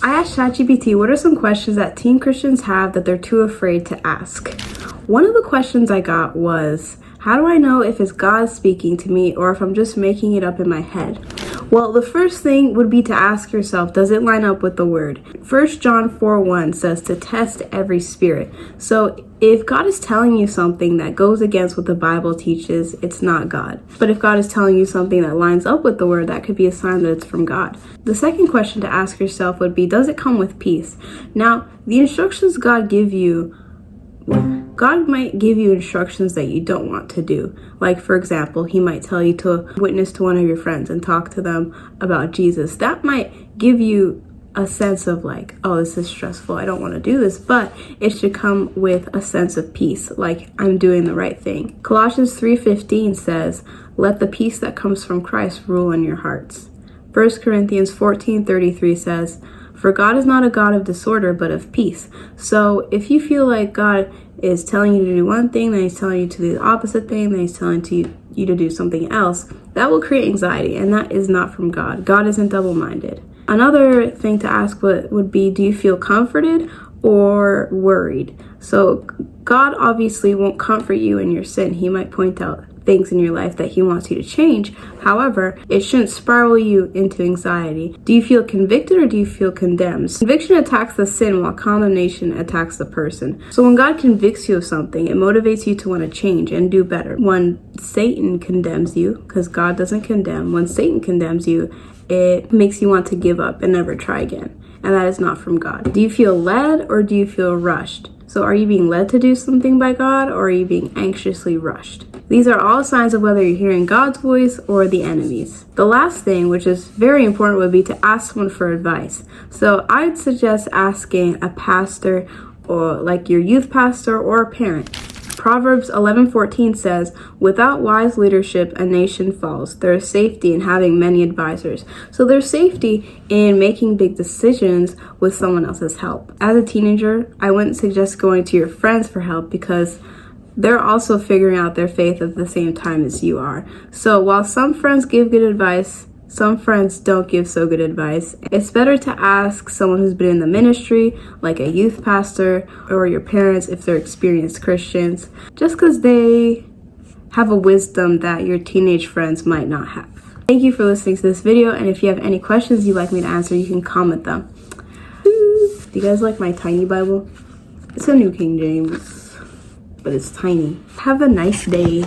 I asked ChatGPT, what are some questions that teen Christians have that they're too afraid to ask? One of the questions I got was, how do I know if it's God speaking to me or if I'm just making it up in my head? Well, the first thing would be to ask yourself, does it line up with the word? 1 John 4:1 says to test every spirit. So if God is telling you something that goes against what the Bible teaches, it's not God. But if God is telling you something that lines up with the word, that could be a sign that it's from God. The second question to ask yourself would be, does it come with peace? Now, the instructions God might give you instructions that you don't want to do. Like, for example, he might tell you to witness to one of your friends and talk to them about Jesus. That might give you a sense of like, oh, this is stressful, I don't want to do this, but it should come with a sense of peace, like I'm doing the right thing. Colossians 3:15 says, let the peace that comes from Christ rule in your hearts. 1 Corinthians 14:33 says, for God is not a God of disorder, but of peace. So if you feel like God is telling you to do one thing, then he's telling you to do the opposite thing, then he's telling you to do something else, that will create anxiety, and that is not from God. God isn't double-minded. Another thing to ask would be, do you feel comforted or worried? So God obviously won't comfort you in your sin. He might point out things in your life that he wants you to change. However, it shouldn't spiral you into anxiety. Do you feel convicted or do you feel condemned? Conviction attacks the sin while condemnation attacks the person. So when God convicts you of something, it motivates you to want to change and do better. When Satan condemns you, because God doesn't condemn, when Satan condemns you, it makes you want to give up and never try again. And that is not from God. Do you feel led or do you feel rushed? So are you being led to do something by God or are you being anxiously rushed? These are all signs of whether you're hearing God's voice or the enemy's. The last thing, which is very important, would be to ask someone for advice. So I'd suggest asking a pastor or like your youth pastor or a parent. Proverbs 11:14 says, without wise leadership, a nation falls. There is safety in having many advisors. So there's safety in making big decisions with someone else's help. As a teenager, I wouldn't suggest going to your friends for help because they're also figuring out their faith at the same time as you are. So while some friends give good advice, some friends don't give so good advice. It's better to ask someone who's been in the ministry, like a youth pastor or your parents if they're experienced Christians, just because they have a wisdom that your teenage friends might not have. Thank you for listening to this video, and if you have any questions you'd like me to answer, you can comment them. Do you guys like my tiny Bible? It's a New King James, but it's tiny. Have a nice day.